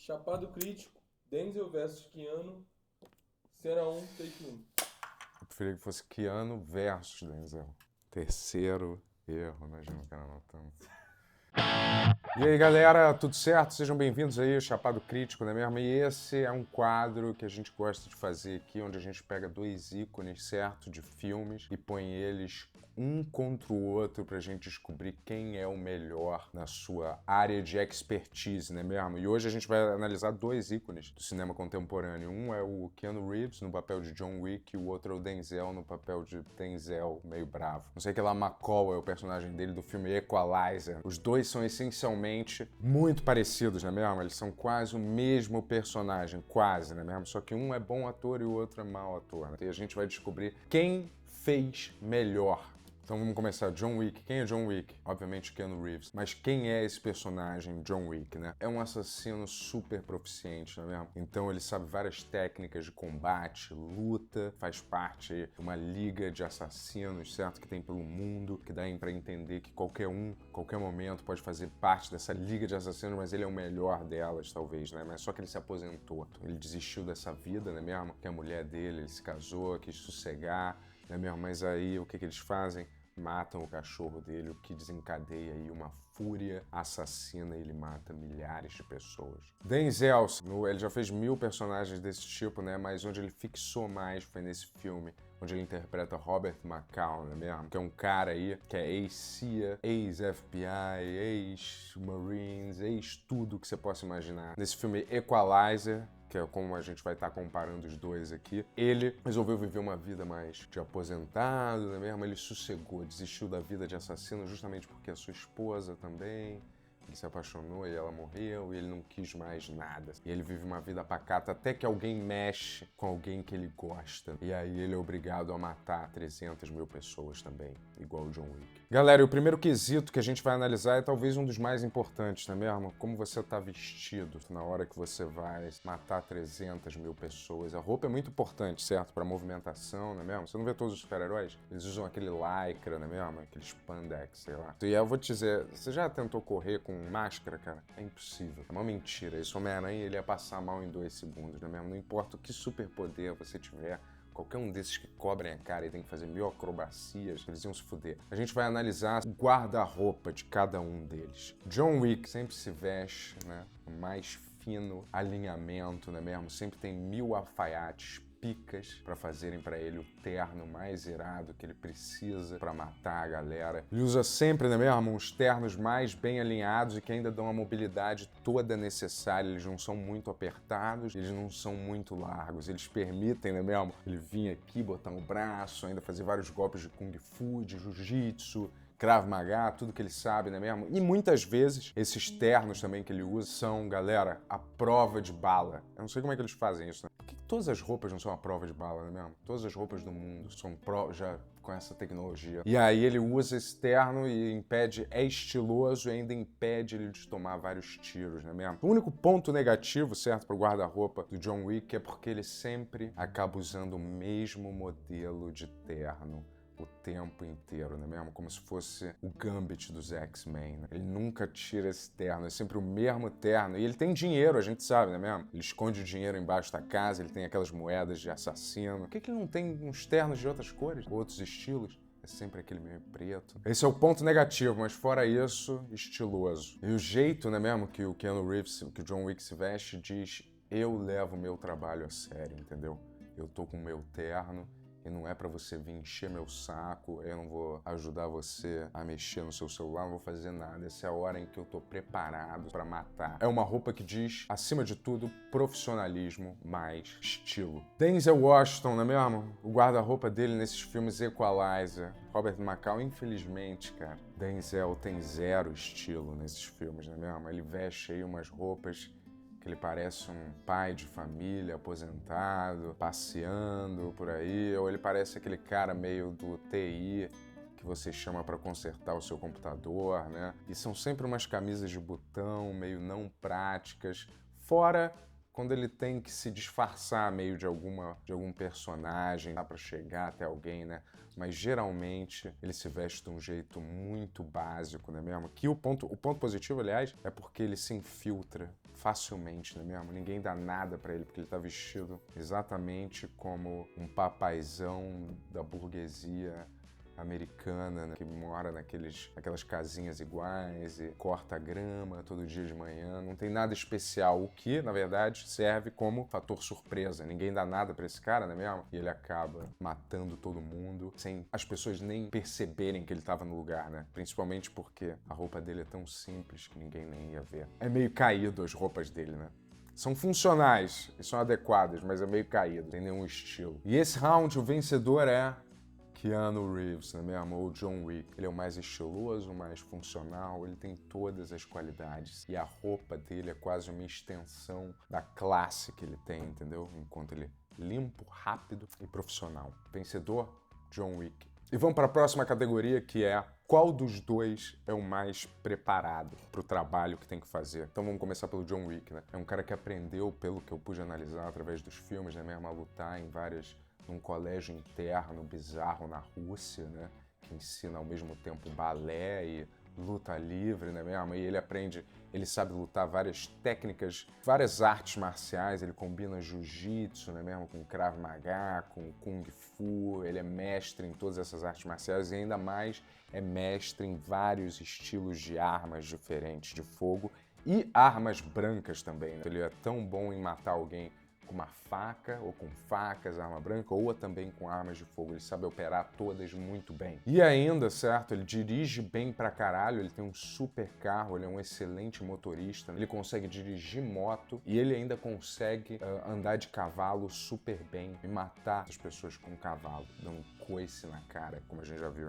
Chapado crítico, Denzel versus Keanu, cena 1, take 1. Eu preferia que fosse Keanu versus Denzel. Terceiro erro, imagina o cara anotando. E aí, galera, tudo certo? Sejam bem-vindos aí ao Chapado Crítico, não é mesmo? E esse é um quadro que a gente gosta de fazer aqui, onde a gente pega dois ícones, certo, de filmes e põe eles um contra o outro pra gente descobrir quem é o melhor na sua área de expertise, não é mesmo? E hoje a gente vai analisar dois ícones do cinema contemporâneo. Um é o Keanu Reeves no papel de John Wick e o outro é o Denzel no papel de Denzel, meio bravo. Não sei que lá, McCall é o personagem dele do filme Equalizer. Os dois são essencialmente muito parecidos, não é mesmo? Eles são quase o mesmo personagem, quase, não é mesmo? Só que um é bom ator e o outro é mau ator, né? E a gente vai descobrir quem fez melhor. Então vamos começar. John Wick. Quem é John Wick? Obviamente Keanu Reeves. Mas quem é esse personagem, John Wick, né? É um assassino super proficiente, não é mesmo? Então ele sabe várias técnicas de combate, luta, faz parte de uma liga de assassinos, certo? Que tem pelo mundo, que dá pra entender que qualquer um, qualquer momento, pode fazer parte dessa liga de assassinos, mas ele é o melhor delas, talvez, né? Mas só que ele se aposentou. Ele desistiu dessa vida, não é mesmo? Que a mulher dele, ele se casou, quis sossegar, não é mesmo? Mas aí o que eles fazem? Matam o cachorro dele, o que desencadeia aí uma fúria assassina e ele mata milhares de pessoas. Denzel, ele já fez 1000 personagens desse tipo, né? Mas onde ele fixou mais foi nesse filme, onde ele interpreta Robert McCall, não é mesmo? Que é um cara aí que é ex-CIA, ex-FBI, ex-Marines, ex-tudo que você possa imaginar. Nesse filme Equalizer, que é como a gente vai estar comparando os dois aqui, ele resolveu viver uma vida mais de aposentado, não é mesmo? Ele sossegou, desistiu da vida de assassino justamente porque a sua esposa também, ele se apaixonou e ela morreu e ele não quis mais nada. E ele vive uma vida pacata até que alguém mexe com alguém que ele gosta. E aí ele é obrigado a matar 300.000 pessoas também, igual o John Wick. Galera, e o primeiro quesito que a gente vai analisar é talvez um dos mais importantes, não é mesmo? Como você tá vestido na hora que você vai matar 300.000 pessoas. A roupa é muito importante, certo? Pra movimentação, não é mesmo? Você não vê todos os super-heróis? Eles usam aquele lycra, não é mesmo? Aquele spandex, sei lá. E eu vou te dizer, você já tentou correr com máscara, cara? É impossível. É uma mentira. Esse Homem-Aranha, ele ia passar mal em 2 segundos, não é mesmo? Não importa o que superpoder você tiver, qualquer um desses que cobrem a cara e tem que fazer 1000 acrobacias, eles iam se fuder. A gente vai analisar o guarda-roupa de cada um deles. John Wick sempre se veste, né? O mais fino alinhamento, não é mesmo? Sempre tem 1000 alfaiates, picas para fazerem para ele o terno mais irado que ele precisa para matar a galera. Ele usa sempre, não é mesmo, uns ternos mais bem alinhados e que ainda dão a mobilidade toda necessária. Eles não são muito apertados, eles não são muito largos. Eles permitem, não é mesmo, ele vir aqui, botar o braço, ainda fazer vários golpes de Kung Fu, de Jiu-Jitsu, Krav Maga, tudo que ele sabe, não é mesmo? E muitas vezes, esses ternos também que ele usa são, galera, a prova de bala. Eu não sei como é que eles fazem isso, né? Por que todas as roupas não são a prova de bala, não é mesmo? Todas as roupas do mundo são já com essa tecnologia. E aí ele usa esse terno e impede, é estiloso e ainda impede ele de tomar vários tiros, não é mesmo? O único ponto negativo, certo, pro guarda-roupa do John Wick é porque ele sempre acaba usando o mesmo modelo de terno o tempo inteiro, não é mesmo? Como se fosse o Gambit dos X-Men, né? Ele nunca tira esse terno, é sempre o mesmo terno. E ele tem dinheiro, a gente sabe, não é mesmo? Ele esconde o dinheiro embaixo da casa, ele tem aquelas moedas de assassino. Por que ele não tem uns ternos de outras cores, outros estilos? É sempre aquele meio preto. Esse é o ponto negativo, mas fora isso, estiloso. E o jeito, não é mesmo, que o Keanu Reeves, que o John Wick se veste, diz: eu levo o meu trabalho a sério, entendeu? Eu tô com o meu terno, e não é pra você vir encher meu saco, eu não vou ajudar você a mexer no seu celular, não vou fazer nada. Essa é a hora em que eu tô preparado pra matar. É uma roupa que diz, acima de tudo, profissionalismo mais estilo. Denzel Washington, não é mesmo? O guarda-roupa dele nesses filmes Equalizer, Robert McCall, infelizmente, cara, Denzel tem zero estilo nesses filmes, não é mesmo? Ele veste aí umas roupas que ele parece um pai de família aposentado, passeando por aí, ou ele parece aquele cara meio do TI que você chama para consertar o seu computador, né? E são sempre umas camisas de botão meio não práticas, fora quando ele tem que se disfarçar meio de algum personagem, dá pra chegar até alguém, né? Mas geralmente ele se veste de um jeito muito básico, não é mesmo? Que o ponto positivo, aliás, é porque ele se infiltra facilmente, não é mesmo? Ninguém dá nada pra ele, porque ele tá vestido exatamente como um papaizão da burguesia americana, né, que mora naquelas casinhas iguais e corta grama todo dia de manhã. Não tem nada especial, o que, na verdade, serve como fator surpresa. Ninguém dá nada pra esse cara, não é mesmo? E ele acaba matando todo mundo sem as pessoas nem perceberem que ele tava no lugar, né? Principalmente porque a roupa dele é tão simples que ninguém nem ia ver. É meio caído as roupas dele, né? São funcionais e são adequadas, mas é meio caído, tem nenhum estilo. E esse round, o vencedor é Keanu Reeves, né mesmo? Ou John Wick. Ele é o mais estiloso, mais funcional, ele tem todas as qualidades. E a roupa dele é quase uma extensão da classe que ele tem, entendeu? Enquanto ele é limpo, rápido e profissional. Vencedor, John Wick. E vamos para a próxima categoria, que é qual dos dois é o mais preparado para o trabalho que tem que fazer. Então vamos começar pelo John Wick, né? É um cara que aprendeu, pelo que eu pude analisar através dos filmes, né mesmo, a lutar num colégio interno bizarro na Rússia, né? Que ensina ao mesmo tempo balé e luta livre, né mesmo? E ele sabe lutar várias técnicas, várias artes marciais, ele combina jiu-jitsu, né mesmo? Com Krav Maga, com Kung Fu, ele é mestre em todas essas artes marciais e ainda mais é mestre em vários estilos de armas diferentes de fogo e armas brancas também, né? Ele é tão bom em matar alguém com uma faca, ou com facas, arma branca, ou também com armas de fogo. Ele sabe operar todas muito bem. E ainda, certo, ele dirige bem pra caralho, ele tem um super carro, ele é um excelente motorista, ele consegue dirigir moto e ele ainda consegue andar de cavalo super bem e matar as pessoas com cavalo, dando um coice na cara, como a gente já viu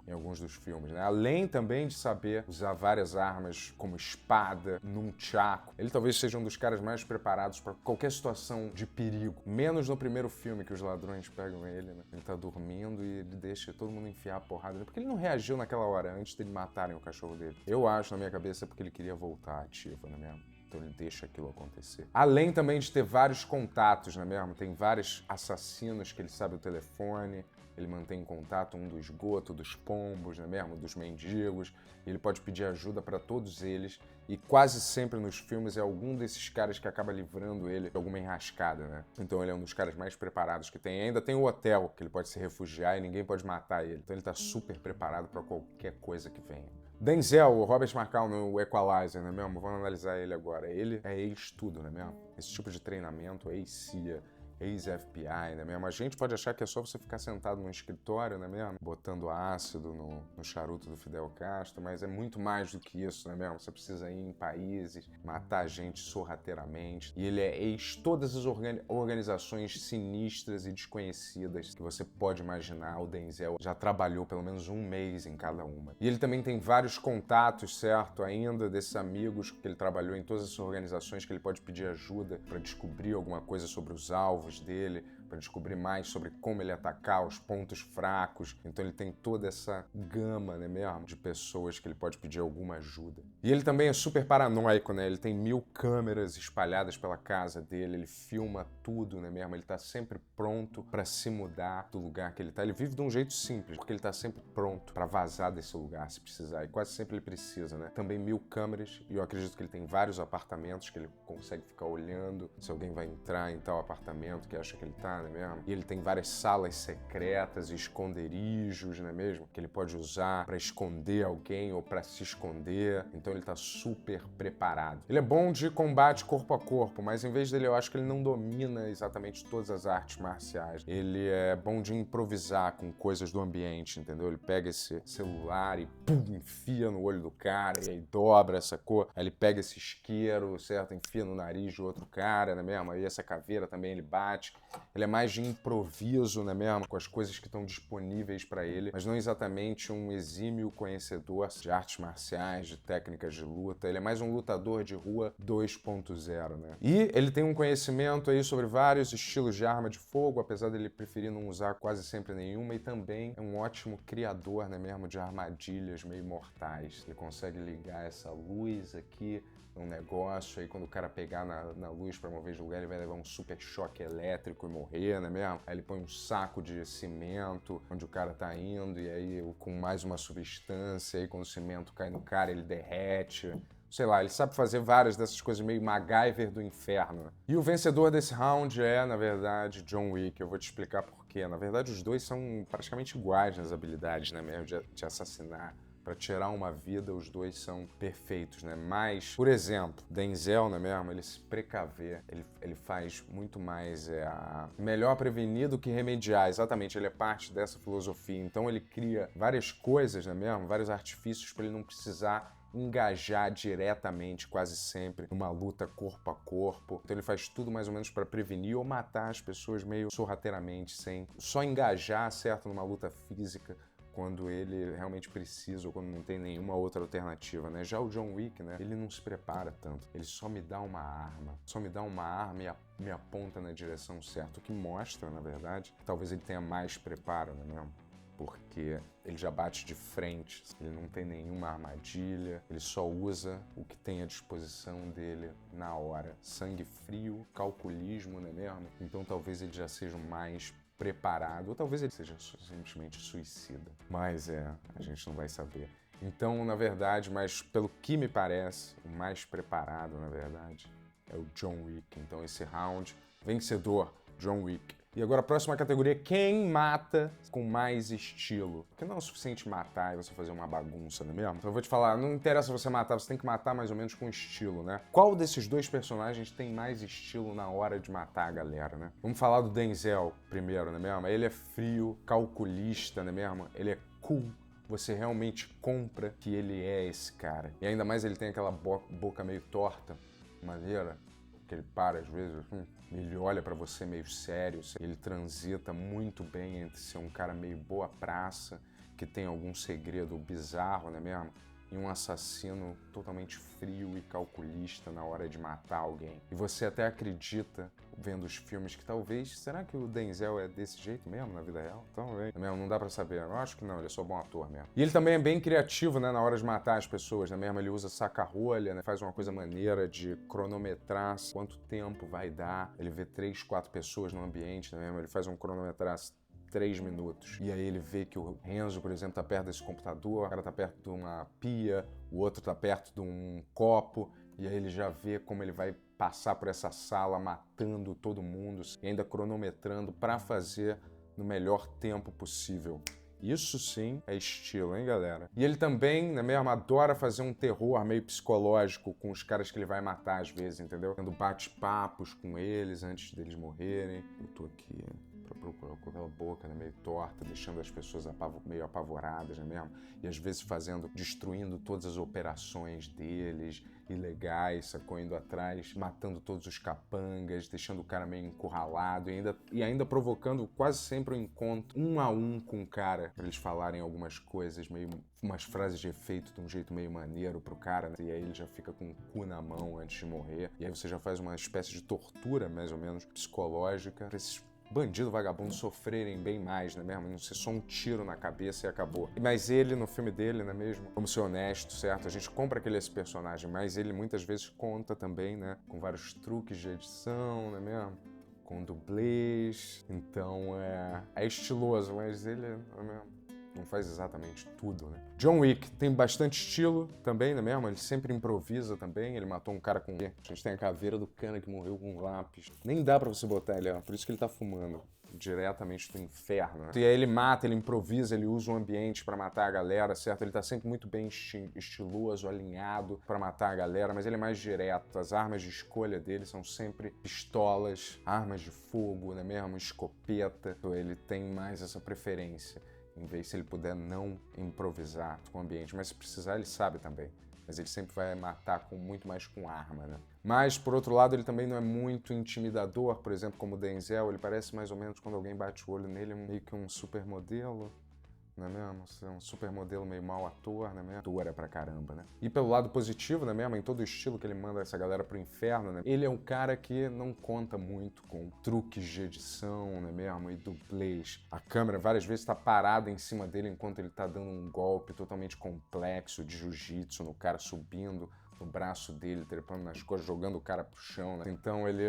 em alguns dos filmes, né? Além também de saber usar várias armas como espada, nunchaku. Ele talvez seja um dos caras mais preparados para qualquer situação de perigo. Menos no primeiro filme que os ladrões pegam ele, né? Ele tá dormindo e ele deixa todo mundo enfiar a porrada nele. Porque ele não reagiu naquela hora, antes de matarem o cachorro dele. Eu acho, na minha cabeça, porque ele queria voltar ativo, não é mesmo? Então ele deixa aquilo acontecer. Além também de ter vários contatos, não é mesmo? Tem vários assassinos que ele sabe o telefone, ele mantém contato do esgoto, dos pombos, não é mesmo? Dos mendigos. Ele pode pedir ajuda para todos eles e quase sempre nos filmes é algum desses caras que acaba livrando ele de alguma enrascada, né? Então ele é um dos caras mais preparados que tem. E ainda tem o hotel, que ele pode se refugiar e ninguém pode matar ele. Então ele tá super preparado para qualquer coisa que venha. Denzel, o Robert McCall no Equalizer, não é mesmo? Vamos analisar ele agora. Ele é ex-tudo, não é mesmo? Esse tipo de treinamento, ex-CIA, ex-FBI, né mesmo? A gente pode achar que é só você ficar sentado no escritório, né mesmo? Botando ácido no charuto do Fidel Castro, mas é muito mais do que isso, né mesmo? Você precisa ir em países, matar gente sorrateiramente. E ele é ex todas as organizações sinistras e desconhecidas que você pode imaginar. O Denzel já trabalhou pelo menos um mês em cada uma. E ele também tem vários contatos, certo? Ainda desses amigos que ele trabalhou em todas essas organizações que ele pode pedir ajuda para descobrir alguma coisa sobre os alvos dele, para descobrir mais sobre como ele atacar, os pontos fracos. Então ele tem toda essa gama, né mesmo, de pessoas que ele pode pedir alguma ajuda. E ele também é super paranoico, né? Ele tem 1000 câmeras espalhadas pela casa dele, ele filma tudo, né mesmo? Ele tá sempre pronto para se mudar do lugar que ele tá. Ele vive de um jeito simples, porque ele tá sempre pronto para vazar desse lugar, se precisar. E quase sempre ele precisa, né? Também 1000 câmeras, e eu acredito que ele tem vários apartamentos que ele consegue ficar olhando se alguém vai entrar em tal apartamento que acha que ele tá, não é mesmo? E ele tem várias salas secretas e esconderijos, não é mesmo? Que ele pode usar para esconder alguém ou para se esconder. Então ele tá super preparado. Ele é bom de combate corpo a corpo, mas em vez dele eu acho que ele não domina exatamente todas as artes marciais. Ele é bom de improvisar com coisas do ambiente, entendeu? Ele pega esse celular e pum, enfia no olho do cara e aí dobra essa cor. Aí ele pega esse isqueiro, certo? Enfia no nariz de outro cara, não é mesmo? Aí essa caveira também ele bate. Ele é mais de improviso, não é mesmo? Com as coisas que estão disponíveis para ele, mas não exatamente um exímio conhecedor de artes marciais, de técnicas de luta. Ele é mais um lutador de rua 2.0, né? E ele tem um conhecimento aí sobre vários estilos de arma de fogo, apesar dele preferir não usar quase sempre nenhuma, e também é um ótimo criador, né mesmo, de armadilhas meio mortais. Ele consegue ligar essa luz aqui um negócio, aí quando o cara pegar na luz pra mover de lugar, ele vai levar um super choque elétrico e morrer, né mesmo? Aí ele põe um saco de cimento onde o cara tá indo, e aí com mais uma substância, aí quando o cimento cai no cara, ele derrete. Sei lá, ele sabe fazer várias dessas coisas meio MacGyver do inferno. E o vencedor desse round é, na verdade, John Wick. Eu vou te explicar por quê. Na verdade, os dois são praticamente iguais nas habilidades, né, mesmo, de assassinar. Para tirar uma vida, os dois são perfeitos, né? Mas, por exemplo, Denzel, né mesmo, ele se precaver, ele faz muito mais melhor prevenir do que remediar. Exatamente, ele é parte dessa filosofia. Então ele cria várias coisas, né mesmo, vários artifícios para ele não precisar engajar diretamente, quase sempre, numa luta corpo a corpo. Então ele faz tudo mais ou menos para prevenir ou matar as pessoas meio sorrateiramente, sem só engajar, certo, numa luta física, quando ele realmente precisa ou quando não tem nenhuma outra alternativa, né? Já o John Wick, né? Ele não se prepara tanto. Ele só me dá uma arma. Só me dá uma arma e me aponta na direção certa. O que mostra, na verdade, que talvez ele tenha mais preparo, não é mesmo? Porque ele já bate de frente, ele não tem nenhuma armadilha, ele só usa o que tem à disposição dele na hora. Sangue frio, calculismo, não é mesmo? Então talvez ele já seja mais preparado, ou talvez ele seja simplesmente suicida. Mas a gente não vai saber. Então, na verdade, mas pelo que me parece, o mais preparado, na verdade, é o John Wick. Então esse round, vencedor, John Wick. E agora a próxima categoria, quem mata com mais estilo? Porque não é o suficiente matar e você fazer uma bagunça, não é mesmo? Então eu vou te falar, não interessa você matar, você tem que matar mais ou menos com estilo, né? Qual desses dois personagens tem mais estilo na hora de matar a galera, né? Vamos falar do Denzel primeiro, não é mesmo? Ele é frio, calculista, não é mesmo? Ele é cool. Você realmente compra que ele é esse cara. E ainda mais ele tem aquela boca meio torta, maneira, que ele para às vezes, ele olha pra você meio sério, ele transita muito bem entre ser um cara meio boa praça, que tem algum segredo bizarro, não é mesmo? E um assassino totalmente frio e calculista na hora de matar alguém. E você até acredita, vendo os filmes, que talvez... Será que o Denzel é desse jeito mesmo na vida real? Talvez. Não dá pra saber. Eu acho que não, ele é só bom ator mesmo. E ele também é bem criativo, né, na hora de matar as pessoas, né mesmo? Ele usa saca-rolha, né? Faz uma coisa maneira de cronometrar quanto tempo vai dar. Ele vê 3, 4 pessoas no ambiente, né mesmo? Ele faz um cronometrar 3 minutos. E aí ele vê que o Renzo, por exemplo, tá perto desse computador, o cara tá perto de uma pia, o outro tá perto de um copo, e aí ele já vê como ele vai passar por essa sala matando todo mundo e ainda cronometrando para fazer no melhor tempo possível. Isso sim é estilo, hein, galera? E ele também, né, mesmo, adora fazer um terror meio psicológico com os caras que ele vai matar às vezes, entendeu? Tendo bate-papos com eles antes deles morrerem. Eu tô aqui procurar com aquela boca, né, meio torta, deixando as pessoas meio apavoradas, né mesmo? E às vezes destruindo todas as operações deles, ilegais, sacou? Indo atrás, matando todos os capangas, deixando o cara meio encurralado e ainda provocando quase sempre um encontro 1 a 1 com o cara, pra eles falarem algumas coisas, meio umas frases de efeito de um jeito meio maneiro pro cara, né? E aí ele já fica com o cu na mão antes de morrer. E aí você já faz uma espécie de tortura, mais ou menos, psicológica, pra esses bandido vagabundo sofrerem bem mais, né mesmo? Não ser só um tiro na cabeça e acabou. Mas ele, no filme dele, não é mesmo? Vamos ser honestos, certo? A gente compra que ele é esse personagem, mas ele muitas vezes conta também, né? Com vários truques de edição, não é mesmo? Com dublês. Então é estiloso, mas ele não é mesmo? Não faz exatamente tudo, né? John Wick tem bastante estilo também, não é mesmo? Ele sempre improvisa também. Ele matou um cara com... A gente tem a caveira do cara que morreu com um lápis. Nem dá pra você botar ele, ó. Por isso que ele tá fumando. Diretamente do inferno, né? E aí ele mata, ele improvisa, ele usa o ambiente pra matar a galera, certo? Ele tá sempre muito bem estiloso, alinhado pra matar a galera, mas ele é mais direto. As armas de escolha dele são sempre pistolas, armas de fogo, né mesmo? Escopeta. Então ele tem mais essa preferência, em vez se ele puder não improvisar com o ambiente. Mas se precisar, ele sabe também. Mas ele sempre vai matar muito mais com arma, né? Mas, por outro lado, ele também não é muito intimidador, por exemplo, como o Denzel. Ele parece mais ou menos, quando alguém bate o olho nele, meio que um supermodelo, não é mesmo? Um supermodelo meio mau ator, não é mesmo? Ator pra caramba, né? E pelo lado positivo, não é mesmo? Em todo o estilo que ele manda essa galera pro inferno, né? Ele é um cara que não conta muito com truques de edição, não é mesmo? E dublês. A câmera várias vezes tá parada em cima dele enquanto ele tá dando um golpe totalmente complexo de jiu-jitsu no cara subindo no braço dele, trepando nas costas, jogando o cara pro chão, né? Então ele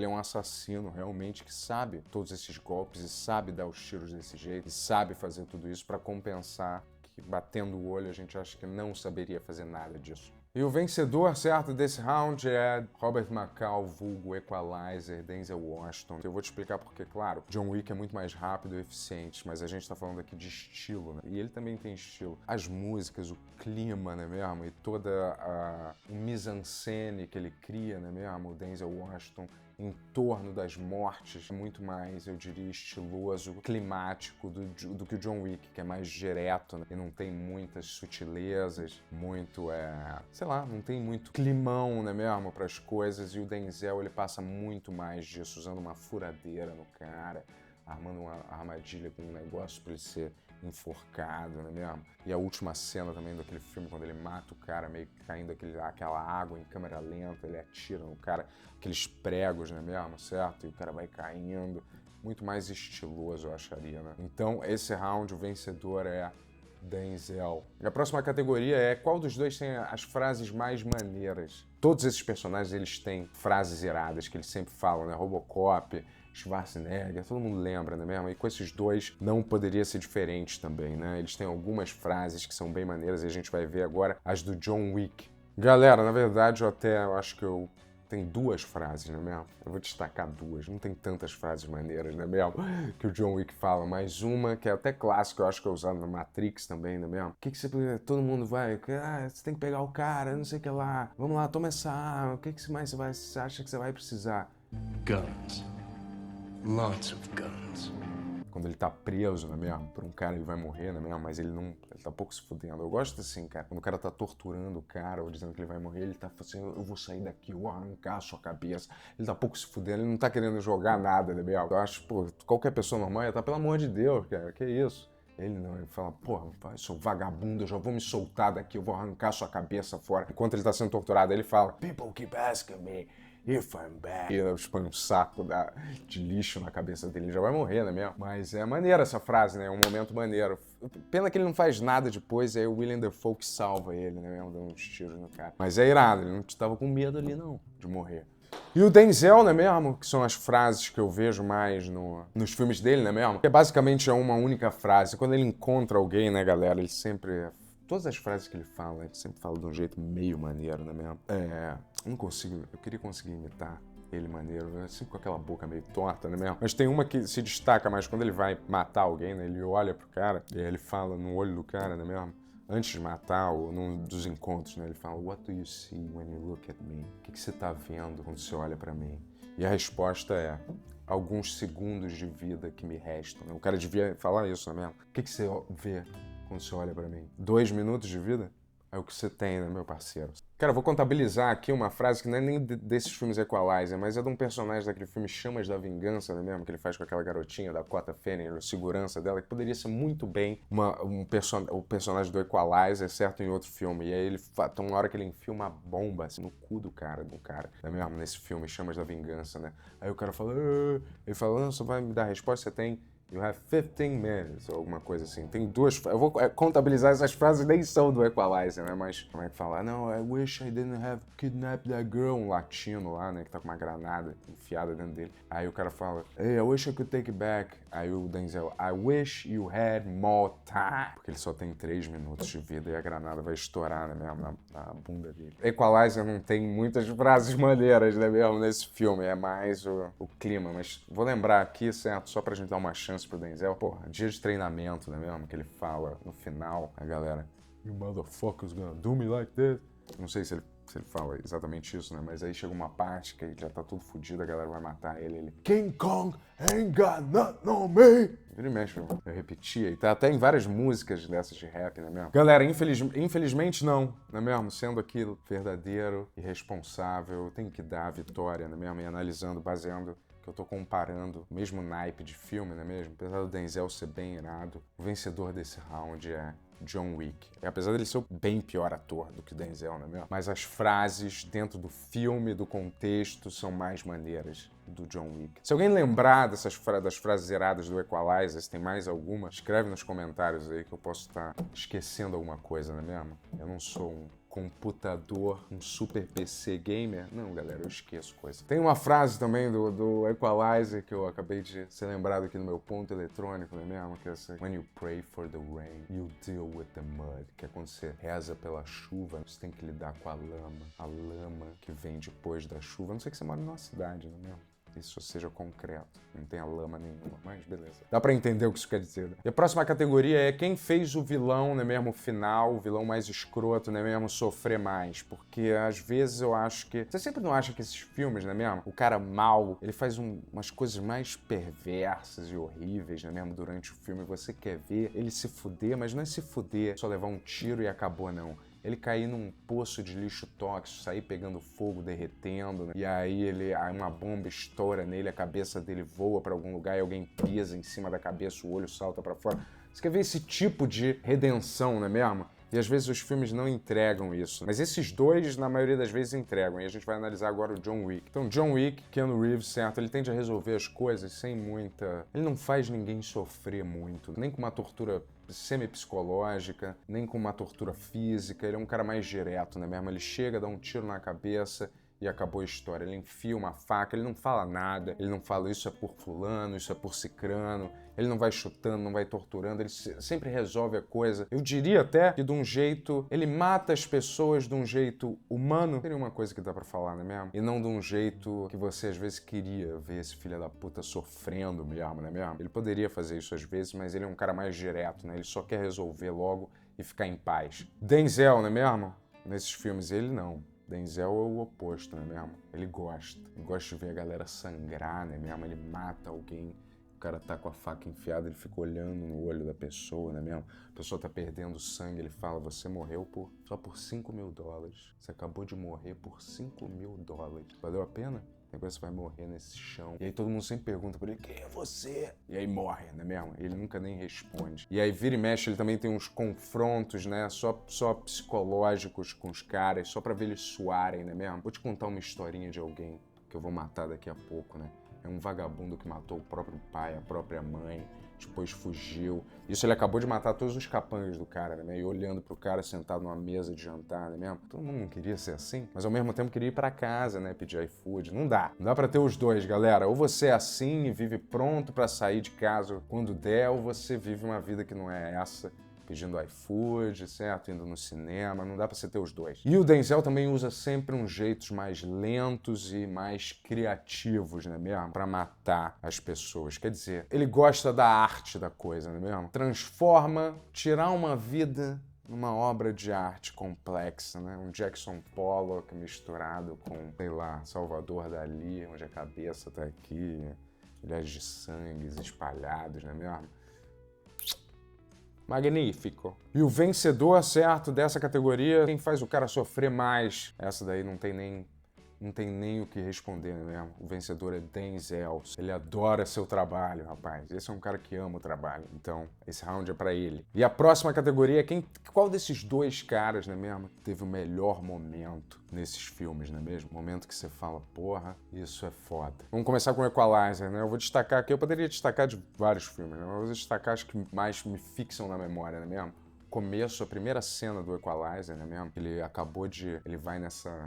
é um assassino realmente que sabe todos esses golpes e sabe dar os tiros desse jeito e sabe fazer tudo isso para compensar que batendo o olho a gente acha que não saberia fazer nada disso. E o vencedor, certo, desse round é Robert McCall, vulgo Equalizer, Denzel Washington. Eu vou te explicar porque, claro, John Wick é muito mais rápido e eficiente, mas a gente tá falando aqui de estilo, né? E ele também tem estilo. As músicas, o clima, né mesmo? E toda o mise-en-scène que ele cria, né mesmo? O Denzel Washington em torno das mortes, muito mais, eu diria, estiloso, climático do que o John Wick, que é mais direto, né? E não tem muitas sutilezas, muito, sei lá, não tem muito climão, né mesmo, para as coisas, e o Denzel, ele passa muito mais disso, usando uma furadeira no cara, armando uma armadilha com um negócio para ele ser enforcado, né mesmo? E a última cena também daquele filme, quando ele mata o cara, meio que caindo aquela água em câmera lenta, ele atira no cara, aqueles pregos, né mesmo, certo? E o cara vai caindo, muito mais estiloso, eu acharia, né? Então, esse round, o vencedor é Denzel. E a próxima categoria é qual dos dois tem as frases mais maneiras? Todos esses personagens, eles têm frases iradas, que eles sempre falam, né? Robocop, Schwarzenegger, todo mundo lembra, né mesmo? E com esses dois não poderia ser diferente também, né? Eles têm algumas frases que são bem maneiras e a gente vai ver agora as do John Wick. Galera, na verdade, eu acho que eu tenho duas frases, né mesmo? Eu vou destacar duas, não tem tantas frases maneiras, né mesmo? Que o John Wick fala, mas uma que é até clássica, eu acho que é usada na Matrix também, né mesmo? O que você... Todo mundo vai... você tem que pegar o cara, não sei o que lá. Vamos lá, toma essa arma. O que mais você acha que você vai precisar? Guns. Lots of guns. Quando ele tá preso, né mesmo? Por um cara, ele vai morrer, né mesmo? Mas ele tá pouco se fudendo. Eu gosto assim, cara. Quando o cara tá torturando o cara ou dizendo que ele vai morrer, ele tá assim, eu vou sair daqui, eu vou arrancar a sua cabeça. Ele tá pouco se fudendo, ele não tá querendo jogar nada, né mesmo? Eu acho, pô, qualquer pessoa normal ia tá, pelo amor de Deus, cara, que isso? Ele não, ele fala, porra, sou vagabundo, eu já vou me soltar daqui, eu vou arrancar sua cabeça fora. Enquanto ele tá sendo torturado, ele fala, people keep asking me if I'm back. E eu põe um saco de lixo na cabeça dele, ele já vai morrer, né mesmo? Mas é maneira essa frase, né? É um momento maneiro. Pena que ele não faz nada depois, aí o William Dafoe que salva ele, né mesmo? Dando uns tiros no cara. Mas é irado, ele não tava com medo ali não, de morrer. E o Denzel, né mesmo? Que são as frases que eu vejo mais nos filmes dele, né mesmo? Que basicamente é uma única frase. Quando ele encontra alguém, né, galera, ele sempre... Todas as frases que ele sempre fala de um jeito meio maneiro, né mesmo? Não consigo... Eu queria conseguir imitar ele maneiro, né? Sempre com aquela boca meio torta, né mesmo? Mas tem uma que se destaca mais quando ele vai matar alguém, né? Ele olha pro cara e aí ele fala no olho do cara, né mesmo? Antes de matar, ou num dos encontros, né? Ele fala, what do you see when you look at me? O que você tá vendo quando você olha pra mim? E a resposta é, alguns segundos de vida que me restam. O cara devia falar isso, né mesmo? O que você vê quando você olha pra mim? 2 minutos de vida? É o que você tem, né, meu parceiro? Cara, eu vou contabilizar aqui uma frase que não é nem desses filmes Equalizer, mas é de um personagem daquele filme Chamas da Vingança, né mesmo? Que ele faz com aquela garotinha da Dakota Fanning, a segurança dela, que poderia ser muito bem o personagem do Equalizer, certo? Em outro filme. E aí tem uma hora que ele enfia uma bomba assim, no cu do cara, né mesmo? Nesse filme Chamas da Vingança, né? Aí o cara fala, ele fala, não, você vai me dar a resposta, você tem... You have 15 minutes, ou alguma coisa assim. Tem duas... Eu vou contabilizar essas frases, nem são do Equalizer, né? Mas como é que fala? Não, I wish I didn't have kidnapped that girl. Um latino lá, né? Que tá com uma granada enfiada dentro dele. Aí o cara fala, hey, I wish I could take it back. Aí o Denzel, I wish you had more time. Porque ele só tem 3 minutos de vida e a granada vai estourar, né, mesmo, na bunda dele. Equalizer não tem muitas frases maneiras, né, mesmo, nesse filme. É mais o clima. Mas vou lembrar aqui, certo? Só pra gente dar uma chance pro Denzel. Porra, dia de treinamento, né, mesmo? Que ele fala no final, a galera, you motherfuckers gonna do me like this? Não sei se ele fala exatamente isso, né? Mas aí chega uma parte que ele já tá tudo fodido, a galera vai matar ele. King Kong ain't got nothing on me. Ele mexe, eu repetia. E tá até em várias músicas dessas de rap, né mesmo? Galera, infelizmente não, né mesmo? Sendo aqui verdadeiro e responsável, eu tenho que dar a vitória, né mesmo? E analisando, baseando que eu tô comparando o mesmo naipe de filme, não é mesmo? Apesar do Denzel ser bem irado, o vencedor desse round é John Wick. Apesar dele ser o bem pior ator do que Denzel, não é mesmo? Mas as frases dentro do filme, do contexto, são mais maneiras do John Wick. Se alguém lembrar das frases iradas do Equalizer, se tem mais alguma, escreve nos comentários aí que eu posso estar esquecendo alguma coisa, não é mesmo? Eu não sou computador, um super PC gamer. Não, galera, eu esqueço coisa. Tem uma frase também do Equalizer que eu acabei de ser lembrado aqui no meu ponto eletrônico, não é mesmo? Que é assim, when you pray for the rain, you deal with the mud. Que é quando você reza pela chuva, você tem que lidar com a lama que vem depois da chuva. A não sei que você mora numa cidade, não é mesmo? Isso seja concreto, não tenha lama nenhuma, mas beleza. Dá pra entender o que isso quer dizer, né? E a próxima categoria é quem fez o vilão, né mesmo, final, o vilão mais escroto, né mesmo, sofrer mais. Porque às vezes eu acho que... Você sempre não acha que esses filmes, né mesmo, o cara mau, ele faz umas coisas mais perversas e horríveis, né mesmo, durante o filme. Você quer ver ele se fuder, mas não é se fuder, só levar um tiro e acabou, não. Ele cair num poço de lixo tóxico, sair pegando fogo, derretendo, né? E aí uma bomba estoura nele, a cabeça dele voa pra algum lugar e alguém pisa em cima da cabeça, o olho salta pra fora. Você quer ver esse tipo de redenção, não é mesmo? E às vezes os filmes não entregam isso. Mas esses dois, na maioria das vezes, entregam. E a gente vai analisar agora o John Wick. Então, John Wick, Keanu Reeves, certo? Ele tende a resolver as coisas sem muita... Ele não faz ninguém sofrer muito, nem com uma tortura semi-psicológica, nem com uma tortura física. Ele é um cara mais direto, né mesmo? Ele chega, dá um tiro na cabeça e acabou a história. Ele enfia uma faca, ele não fala nada, ele não fala isso é por fulano, isso é por cicrano, ele não vai chutando, não vai torturando, ele sempre resolve a coisa. Eu diria até que de um jeito, ele mata as pessoas de um jeito humano. Seria uma coisa que dá pra falar, não é mesmo? E não de um jeito que você às vezes queria ver esse filho da puta sofrendo mesmo, não é mesmo? Ele poderia fazer isso às vezes, mas ele é um cara mais direto, né? Ele só quer resolver logo e ficar em paz. Denzel, não é mesmo? Nesses filmes ele não. Denzel é o oposto, não é mesmo? Ele gosta de ver a galera sangrar, né mesmo? Ele mata alguém, o cara tá com a faca enfiada, ele fica olhando no olho da pessoa, né mesmo? A pessoa tá perdendo sangue, ele fala, você morreu só por $5.000. Você acabou de morrer por $5.000. Valeu a pena? Agora você vai morrer nesse chão. E aí todo mundo sempre pergunta pra ele, quem é você? E aí morre, não é mesmo? Ele nunca nem responde. E aí vira e mexe, ele também tem uns confrontos, né? Só psicológicos com os caras, só pra ver eles suarem, não é mesmo? Vou te contar uma historinha de alguém que eu vou matar daqui a pouco, né? É um vagabundo que matou o próprio pai, a própria mãe, depois fugiu. Isso ele acabou de matar todos os capangas do cara, né? E olhando pro cara sentado numa mesa de jantar, né mesmo? Todo mundo não queria ser assim, mas ao mesmo tempo queria ir pra casa, né? Pedir iFood. Não dá pra ter os dois, galera. Ou você é assim e vive pronto pra sair de casa quando der, ou você vive uma vida que não é essa, pedindo iFood, certo? Indo no cinema, não dá pra você ter os dois. E o Denzel também usa sempre uns jeitos mais lentos e mais criativos, né mesmo? Pra matar as pessoas. Quer dizer, ele gosta da arte da coisa, né mesmo? Transforma, tirar uma vida numa obra de arte complexa, né? Um Jackson Pollock misturado com, sei lá, Salvador Dalí, onde a cabeça tá aqui, milhares de sangues espalhados, né mesmo? Magnífico. E o vencedor, certo, dessa categoria, quem faz o cara sofrer mais, essa daí não tem nem o que responder, né mesmo? O vencedor é Denzel. Ele adora seu trabalho, rapaz. Esse é um cara que ama o trabalho. Então, esse round é pra ele. E a próxima categoria é qual desses dois caras, né mesmo, teve o melhor momento nesses filmes, não é mesmo? Momento que você fala, porra, isso é foda. Vamos começar com o Equalizer, né? Eu vou destacar aqui, eu poderia destacar de vários filmes, né? Mas eu vou destacar as que mais me fixam na memória, não é mesmo? Começo, a primeira cena do Equalizer, né mesmo? Ele vai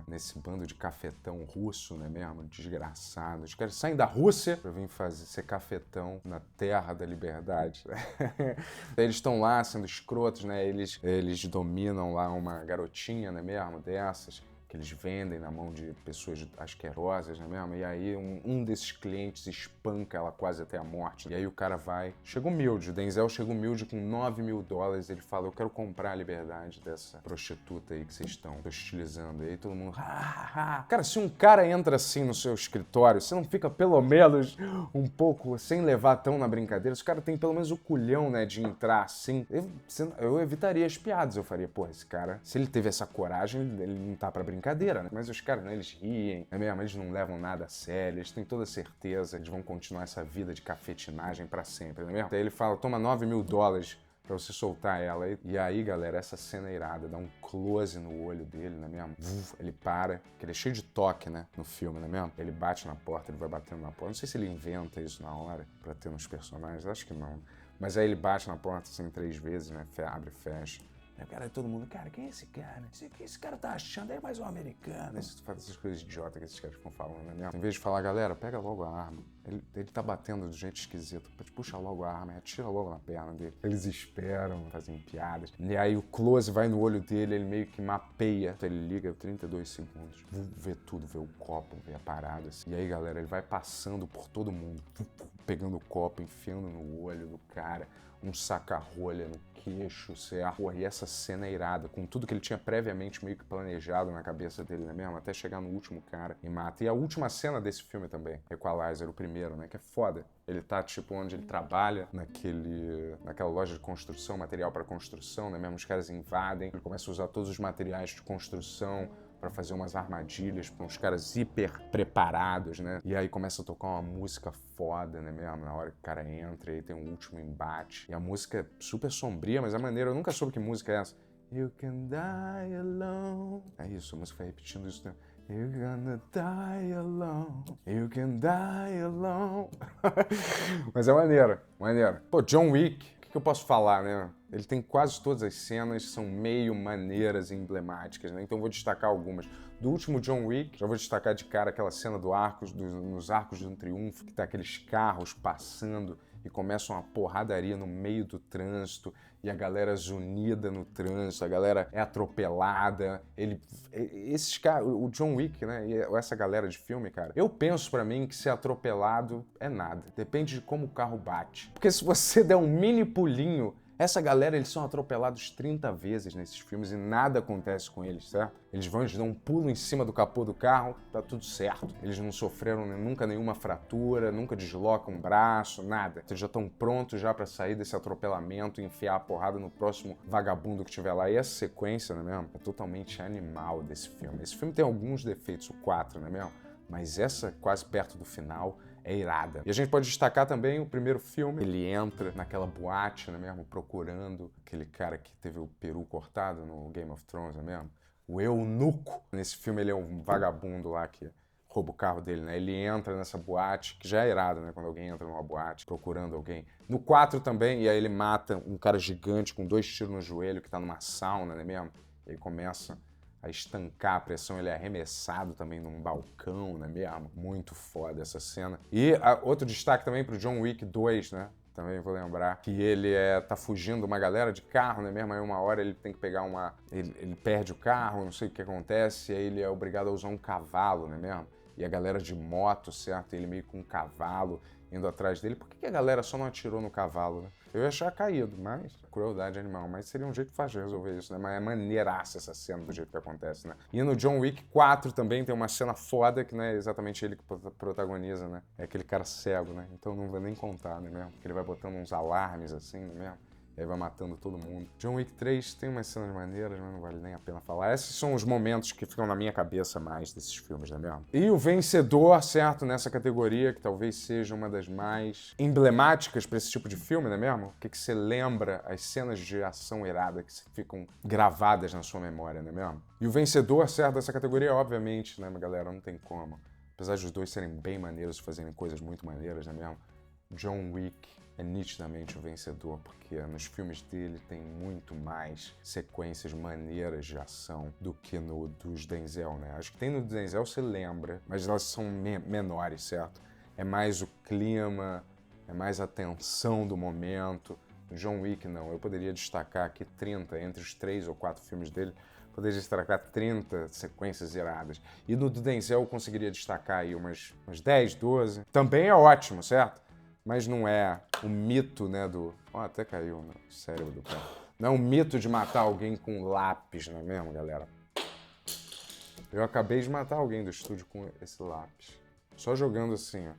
nesse bando de cafetão russo, né mesmo? Desgraçado. Os caras saem da Rússia pra vir ser cafetão na terra da liberdade. Eles estão lá sendo escrotos, né? Eles dominam lá uma garotinha, né mesmo? Dessas. Que eles vendem na mão de pessoas asquerosas, não é mesmo? E aí um desses clientes espanca ela quase até a morte. E aí o cara chega humilde, o Denzel chega humilde com $9.000, ele fala, eu quero comprar a liberdade dessa prostituta aí que vocês estão hostilizando. E aí todo mundo, Cara, se um cara entra assim no seu escritório, você não fica pelo menos um pouco sem levar tão na brincadeira? Se o cara tem pelo menos o culhão, né, de entrar assim, eu evitaria as piadas, eu faria, pô, esse cara, se ele teve essa coragem, ele não tá pra brincadeira, né? Mas os caras, né, eles riem, é mesmo? Eles não levam nada a sério, eles têm toda certeza, eles vão continuar essa vida de cafetinagem pra sempre, não é mesmo? Daí ele fala, toma $9.000 pra você soltar ela. E aí, galera, essa cena é irada, dá um close no olho dele, não é mesmo? Ele para, que ele é cheio de toque, né, no filme, não é mesmo? Ele bate na porta, ele vai batendo na porta. Não sei se ele inventa isso na hora pra ter nos personagens, acho que não. Mas aí ele bate na porta, assim, 3 vezes, né, abre e fecha. Aí o cara, todo mundo, cara, quem é esse cara? Esse cara tá achando, é mais um americano. Faz essas coisas idiotas que esses caras ficam falando, né? Em vez de falar, galera, pega logo a arma. Ele tá batendo de jeito esquisito. Puxa logo a arma, atira logo na perna dele. Eles esperam, fazem piadas. E aí o close vai no olho dele, ele meio que mapeia. Ele liga 32 segundos. Vê tudo, vê o copo, vê a parada. Assim. E aí, galera, ele vai passando por todo mundo. Pegando o copo, enfiando no olho do cara. Um saca-rolha no queixo, certo? Porra, e essa cena é irada, com tudo que ele tinha previamente meio que planejado na cabeça dele, né mesmo? Até chegar no último cara e mata. E a última cena desse filme também, Equalizer, o primeiro, né? Que é foda. Ele tá, tipo, onde ele trabalha, naquela loja de construção, material para construção, né mesmo? Os caras invadem, ele começa a usar todos os materiais de construção pra fazer umas armadilhas pra uns caras hiper preparados, né? E aí começa a tocar uma música foda, né mesmo? Na hora que o cara entra, e aí tem um último embate. E a música é super sombria, mas é maneira. Eu nunca soube que música é essa. You can die alone. É isso, a música vai repetindo isso, né? You're gonna die alone. You can die alone. Mas é maneiro, maneiro. Pô, John Wick, o que eu posso falar, né? Ele tem quase todas as cenas, são meio maneiras e emblemáticas, né? Então eu vou destacar algumas. Do último John Wick, já vou destacar de cara aquela cena nos Arcos de um Triunfo, que tá aqueles carros passando e começa uma porradaria no meio do trânsito, e a galera zunida no trânsito, a galera é atropelada. Esses caras, o John Wick, né, e essa galera de filme, cara, eu penso pra mim que ser atropelado é nada. Depende de como o carro bate. Porque se você der um mini pulinho, essa galera, eles são atropelados 30 vezes nesses filmes e nada acontece com eles, certo? Eles dão um pulo em cima do capô do carro, tá tudo certo. Eles não sofreram nunca nenhuma fratura, nunca deslocam um braço, nada. Eles já estão prontos já pra sair desse atropelamento e enfiar a porrada no próximo vagabundo que tiver lá. E essa sequência, né mesmo, é totalmente animal desse filme. Esse filme tem alguns defeitos, o 4, né mesmo? Mas essa, quase perto do final, é irada. E a gente pode destacar também o primeiro filme. Ele entra naquela boate, né mesmo, procurando aquele cara que teve o peru cortado no Game of Thrones, né mesmo? O eunuco. Nesse filme ele é um vagabundo lá que rouba o carro dele, né? Ele entra nessa boate, que já é irado, né? Quando alguém entra numa boate procurando alguém. No 4 também, e aí ele mata um cara gigante com 2 tiros no joelho que tá numa sauna, né mesmo? E aí começa a estancar a pressão, ele é arremessado também num balcão, né mesmo? Muito foda essa cena. E outro destaque também pro John Wick 2, né? Também vou lembrar que ele tá fugindo de uma galera de carro, né mesmo? Aí uma hora ele tem que pegar ele perde o carro, não sei o que acontece, e aí ele é obrigado a usar um cavalo, né mesmo? E a galera de moto, certo? Ele meio com um cavalo indo atrás dele. Por que a galera só não atirou no cavalo, né? Eu ia achar caído, mas crueldade animal. Mas seria um jeito fácil de resolver isso, né? Mas é maneiraça essa cena do jeito que acontece, né? E no John Wick 4 também tem uma cena foda que não é exatamente ele que protagoniza, né? É aquele cara cego, né? Então não vou nem contar, né mesmo? Porque ele vai botando uns alarmes assim, né mesmo? E aí vai matando todo mundo. John Wick 3 tem umas cenas maneiras, mas não vale nem a pena falar. Esses são os momentos que ficam na minha cabeça mais desses filmes, né mesmo? E o vencedor, certo, nessa categoria, que talvez seja uma das mais emblemáticas pra esse tipo de filme, né mesmo? O que você lembra, as cenas de ação irada que ficam gravadas na sua memória, né mesmo? E o vencedor, certo, dessa categoria, obviamente, né, galera, não tem como. Apesar dos dois serem bem maneiros, fazerem coisas muito maneiras, né mesmo? John Wick é nitidamente o vencedor, porque nos filmes dele tem muito mais sequências maneiras de ação do que no dos Denzel, né? Acho que tem no Denzel, você lembra, mas elas são menores, certo? É mais o clima, é mais a tensão do momento. No John Wick, não. Eu poderia destacar aqui 30, entre os 3 ou 4 filmes dele, poderia destacar 30 sequências iradas. E no do Denzel eu conseguiria destacar aí umas 10, 12. Também é ótimo, certo? Mas não é o mito, né, até caiu no cérebro do cara. Não é o mito de matar alguém com lápis, não é mesmo, galera? Eu acabei de matar alguém do estúdio com esse lápis. Só jogando assim, ó,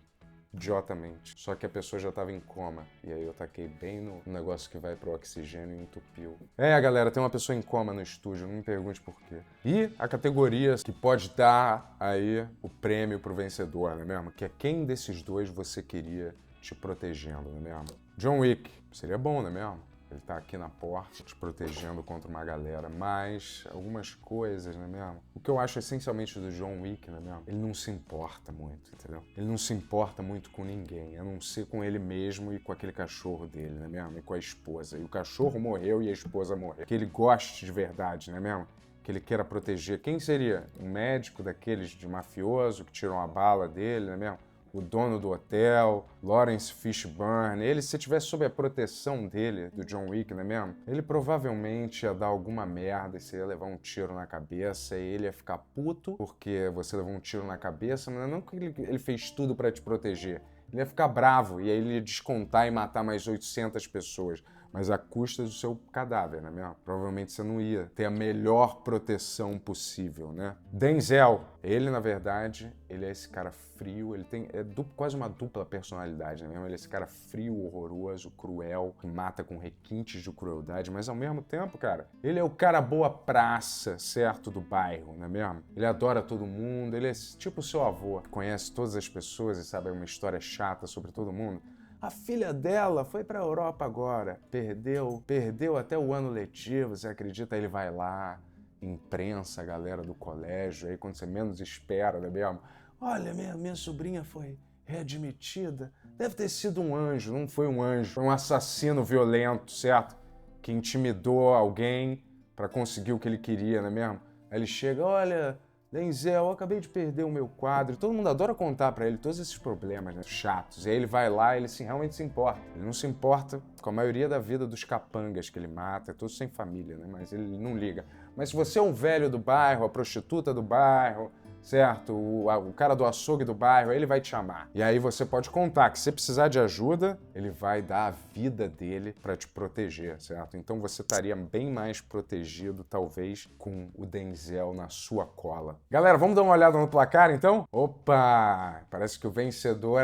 idiotamente. Só que a pessoa já tava em coma. E aí eu taquei bem no negócio que vai pro oxigênio e entupiu. Galera, tem uma pessoa em coma no estúdio, não me pergunte por quê. E a categoria que pode dar aí o prêmio pro vencedor, não é mesmo? Que é quem desses dois você queria te protegendo, não é mesmo? John Wick, seria bom, não é mesmo? Ele tá aqui na porta, te protegendo contra uma galera, mas algumas coisas, né mesmo? O que eu acho essencialmente do John Wick, né mesmo? Ele não se importa muito, entendeu? Ele não se importa muito com ninguém, a não ser com ele mesmo e com aquele cachorro dele, né mesmo? E com a esposa. E o cachorro morreu e a esposa morreu. Que ele goste de verdade, né mesmo? Que ele queira proteger. Quem seria? Um médico daqueles de mafioso que tirou a bala dele, né mesmo? O dono do hotel, Lawrence Fishburne, ele, se tivesse sob a proteção dele, do John Wick, não é mesmo? Ele provavelmente ia dar alguma merda e você ia levar um tiro na cabeça e ele ia ficar puto porque você levou um tiro na cabeça, mas não que ele fez tudo pra te proteger. Ele ia ficar bravo e aí ele ia descontar e matar mais 800 pessoas. Mas à custa do seu cadáver, não é mesmo? Provavelmente você não ia ter a melhor proteção possível, né? Denzel, ele na verdade, ele é esse cara frio, ele tem quase uma dupla personalidade, não é mesmo? Ele é esse cara frio, horroroso, cruel, que mata com requintes de crueldade, mas ao mesmo tempo, cara, ele é o cara boa praça, certo, do bairro, não é mesmo? Ele adora todo mundo, ele é tipo o seu avô, que conhece todas as pessoas e sabe uma história chata sobre todo mundo. A filha dela foi pra Europa agora, perdeu até o ano letivo, você acredita? Ele vai lá, imprensa a galera do colégio, aí quando você menos espera, né mesmo? Olha, minha sobrinha foi readmitida, deve ter sido um anjo, não foi um anjo, foi um assassino violento, certo? Que intimidou alguém pra conseguir o que ele queria, não é mesmo? Aí ele chega, olha... Denzel, eu acabei de perder o meu quadro. Todo mundo adora contar pra ele todos esses problemas, né, chatos. E aí ele vai lá e ele realmente se importa. Ele não se importa com a maioria da vida dos capangas que ele mata, é todos sem família, né? Mas ele não liga. Mas se você é um velho do bairro, a prostituta do bairro, certo? O cara do açougue do bairro, ele vai te chamar. E aí você pode contar que se precisar de ajuda, ele vai dar a vida dele pra te proteger, certo? Então você estaria bem mais protegido, talvez, com o Denzel na sua cola. Galera, vamos dar uma olhada no placar, então? Opa! Parece que o vencedor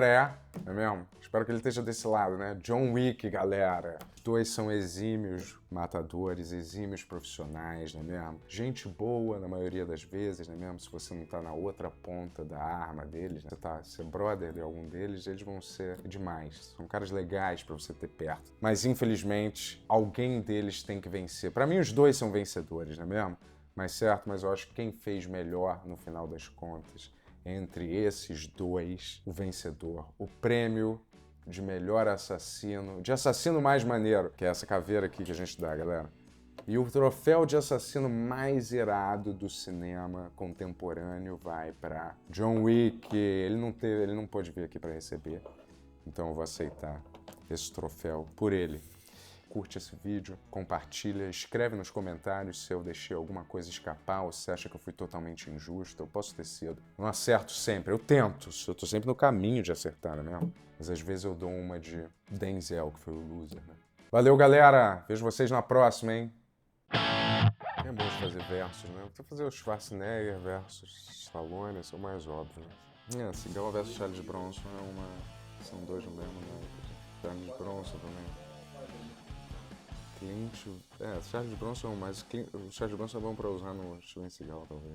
não é mesmo? Espero que ele esteja desse lado, né? John Wick, galera. Os dois são exímios matadores, exímios profissionais, não é mesmo? Gente boa na maioria das vezes, não é mesmo? Se você não tá na outra ponta da arma deles, né? Você é brother de algum deles, eles vão ser demais. São caras legais pra você ter perto. Mas, infelizmente, alguém deles tem que vencer. Pra mim, os dois são vencedores, não é mesmo? Mas eu acho que quem fez melhor, no final das contas, entre esses dois, o vencedor, o prêmio de melhor assassino, de assassino mais maneiro, que é essa caveira aqui que a gente dá, galera. E o troféu de assassino mais irado do cinema contemporâneo vai para John Wick. Ele não pôde vir aqui para receber, então eu vou aceitar esse troféu por ele. Curte esse vídeo, compartilha, escreve nos comentários se eu deixei alguma coisa escapar ou se você acha que eu fui totalmente injusto. Eu posso ter sido. Não acerto sempre, eu tento. Eu tô sempre no caminho de acertar, não é mesmo? Mas às vezes eu dou uma de Denzel, que foi o loser, né? Valeu, galera! Vejo vocês na próxima, hein? É bom de fazer versus, né? Vou fazer o Schwarzenegger versus Stallone, esse é o mais óbvio, né? Seagal versus Charles Bronson são dois no mesmo, né? Charles Bronson também. Charles Bronson, mas o Charles Bronson é bom pra usar no Steven Seagal, talvez.